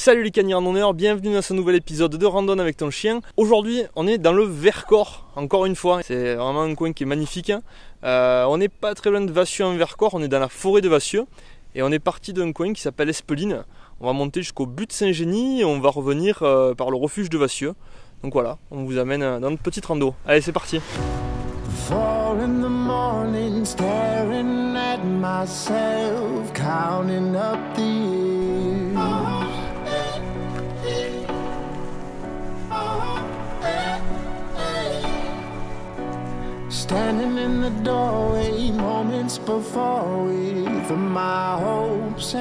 Salut les canins randonneurs, bienvenue dans ce nouvel épisode de Randonne avec ton chien. Aujourd'hui on est dans le Vercors, encore une fois, c'est vraiment un coin qui est magnifique. On n'est pas très loin de Vassieux en Vercors, on est dans la forêt de Vassieux. Et on est parti d'un coin qui s'appelle Espeline. On va monter jusqu'au but de Saint-Génie et on va revenir par le refuge de Vassieux. Donc voilà, on vous amène dans notre petite rando. Allez, c'est parti.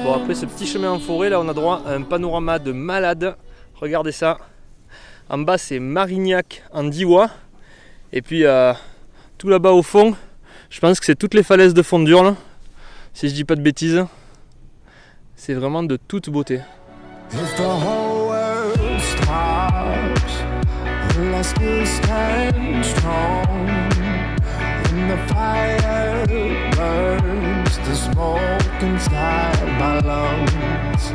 Bon, après ce petit chemin en forêt, là on a droit à un panorama de malade. Regardez ça. En bas c'est Marignac en Diois. Et puis tout là-bas au fond, je pense que c'est toutes les falaises de Fondurle, si je dis pas de bêtises. C'est vraiment de toute beauté. The fire burns, the smoke inside my lungs.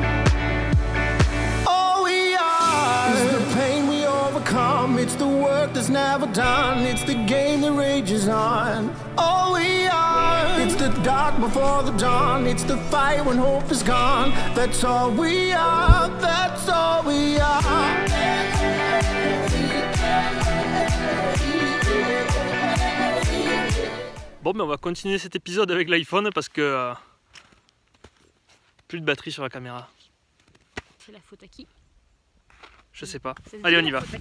All we are is the pain we overcome. It's the work that's never done. It's the game that rages on. All we are, it's the dark before the dawn. It's the fight when hope is gone. That's all we are. That's all we are. Bon, mais on va continuer cet épisode avec l'iPhone parce que plus de batterie sur la caméra. C'est la faute à qui? Je sais pas. Allez, on y va. That's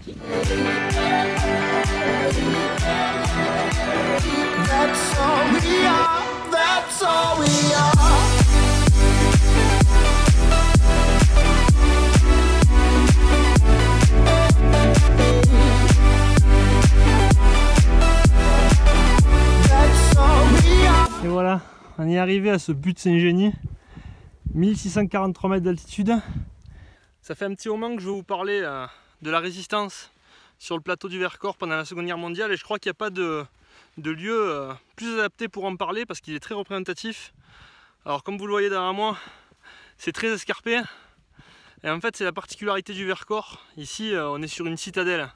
all we are. That's all we are. Et voilà, on est arrivé à ce but de Saint-Génie, 1643 mètres d'altitude. Ça fait un petit moment que je vais vous parler de la résistance sur le plateau du Vercors pendant la Seconde Guerre mondiale et je crois qu'il n'y a pas de lieu plus adapté pour en parler parce qu'il est très représentatif. Alors comme vous le voyez derrière moi, c'est très escarpé et en fait c'est la particularité du Vercors. Ici on est sur une citadelle.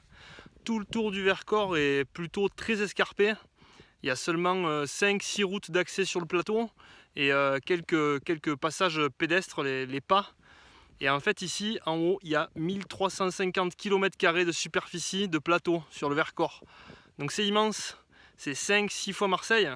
Tout le tour du Vercors est plutôt très escarpé. Il y a seulement 5-6 routes d'accès sur le plateau et quelques passages pédestres, les pas. Et en fait ici, en haut, il y a 1350 km² de superficie de plateau sur le Vercors. Donc c'est immense, c'est 5-6 fois Marseille.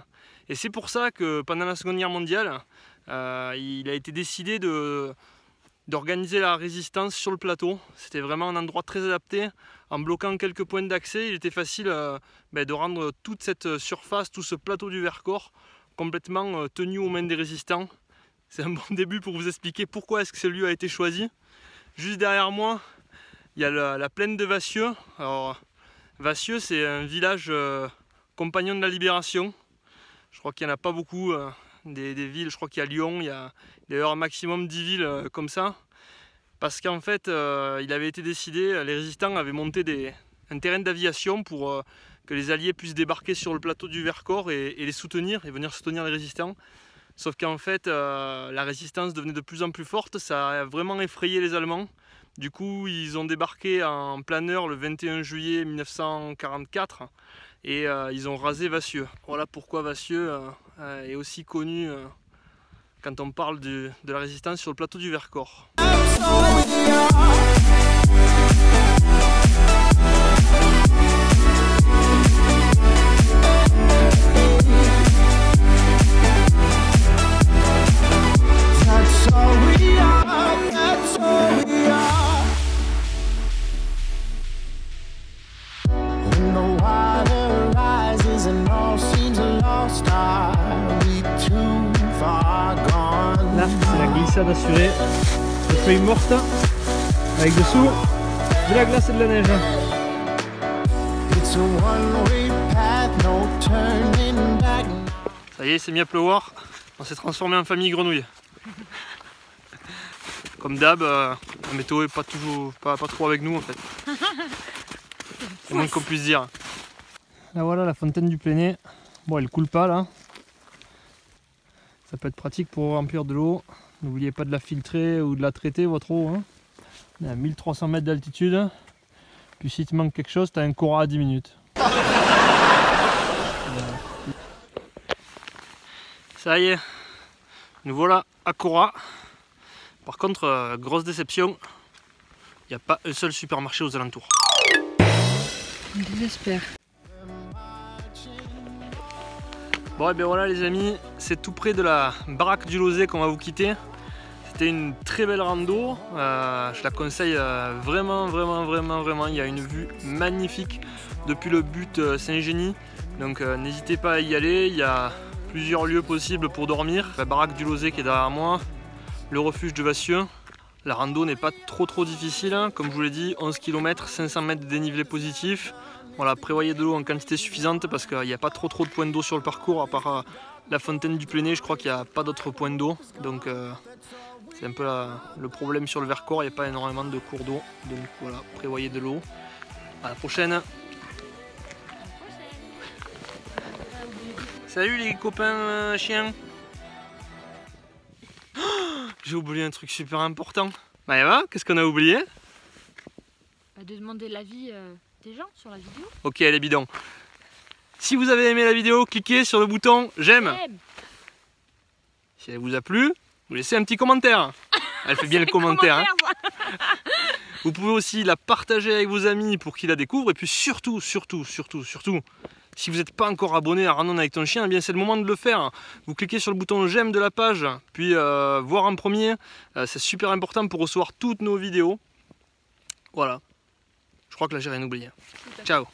Et c'est pour ça que pendant la Seconde Guerre mondiale, il a été décidé d'organiser la résistance sur le plateau. C'était vraiment un endroit très adapté. En bloquant quelques points d'accès, il était facile de rendre toute cette surface, tout ce plateau du Vercors complètement tenu aux mains des résistants. C'est un bon début pour vous expliquer pourquoi est-ce que ce lieu a été choisi. Juste derrière moi, il y a la plaine de Vassieux. Alors, Vassieux, c'est un village compagnon de la Libération. Je crois qu'il n'y en a pas beaucoup des villes. Je crois qu'il y a Lyon, il y a d'ailleurs un maximum 10 villes comme ça. Parce qu'en fait, il avait été décidé, les résistants avaient monté un terrain d'aviation pour que les Alliés puissent débarquer sur le plateau du Vercors et les soutenir, et venir soutenir les résistants. Sauf qu'en fait, la résistance devenait de plus en plus forte, ça a vraiment effrayé les Allemands. Du coup, ils ont débarqué en planeur le 21 juillet 1944 et ils ont rasé Vassieux. Voilà pourquoi Vassieux est aussi connu quand on parle de la résistance sur le plateau du Vercors. Là, c'est la glissade assurée, de feuilles mortes, avec dessous de la glace et de la neige. Ça y est, c'est mis à pleuvoir, on s'est transformé en famille grenouille. Comme d'hab, la météo est pas trop avec nous en fait. C'est moins qu'on puisse dire. Là voilà la fontaine du Pléné. Bon, elle coule pas là. Ça peut être pratique pour remplir de l'eau. N'oubliez pas de la filtrer ou de la traiter votre eau. Hein. On est à 1300 mètres d'altitude. Puis si te manque quelque chose, tu as un Cora à 10 minutes. Ça y est, nous voilà à Cora. Par contre, grosse déception, il n'y a pas un seul supermarché aux alentours. On désespère. Bon et bien voilà les amis, c'est tout près de la baraque du Lozé qu'on va vous quitter. C'était une très belle rando, je la conseille vraiment, il y a une vue magnifique depuis le but Saint-Génie. Donc n'hésitez pas à y aller, il y a plusieurs lieux possibles pour dormir. La baraque du Lozé qui est derrière moi, le refuge de Vassieux. La rando n'est pas trop difficile, hein. Comme je vous l'ai dit, 11 km, 500 mètres de dénivelé positif. Voilà, prévoyez de l'eau en quantité suffisante parce qu'il n'y a pas trop de points d'eau sur le parcours, à part la fontaine du Pléné, je crois qu'il n'y a pas d'autres points d'eau. Donc c'est un peu le problème sur le Vercors, il n'y a pas énormément de cours d'eau. Donc voilà, prévoyez de l'eau. À la prochaine. Salut les copains chiens. Oh, j'ai oublié un truc super important. Maëva, qu'est-ce qu'on a oublié? De demander l'avis des gens sur la vidéo. Ok, elle est bidon. Si vous avez aimé la vidéo, cliquez sur le bouton j'aime. Si elle vous a plu, vous laissez un petit commentaire. Elle fait bien le commentaire. Hein. Vous pouvez aussi la partager avec vos amis pour qu'ils la découvrent. Et puis surtout, si vous n'êtes pas encore abonné à Randonne avec ton chien, eh bien c'est le moment de le faire. Vous cliquez sur le bouton j'aime de la page, puis voir en premier. C'est super important pour recevoir toutes nos vidéos. Voilà. Je crois que là j'ai rien oublié. Ciao.